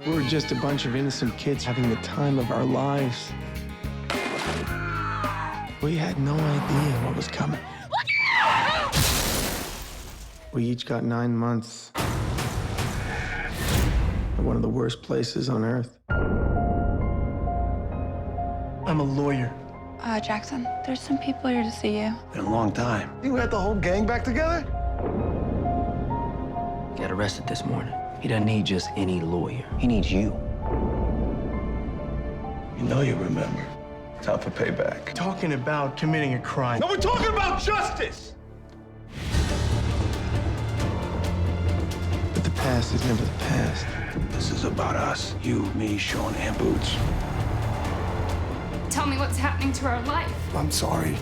We were just a bunch of innocent kids having the time of our lives. We had no idea what was coming. We each got 9 months at one of the worst places on earth. I'm a lawyer. Jackson, there's some people here to see you. Been a long time. You got the whole gang back together? Got arrested this morning. He doesn't need just any lawyer. He needs you. You know you remember. Time for payback. Talking about committing a crime. No, we're talking about justice! But the past is never the past. This is about us. You, me, Sean, and Boots. Tell me what's happening to our life. I'm sorry.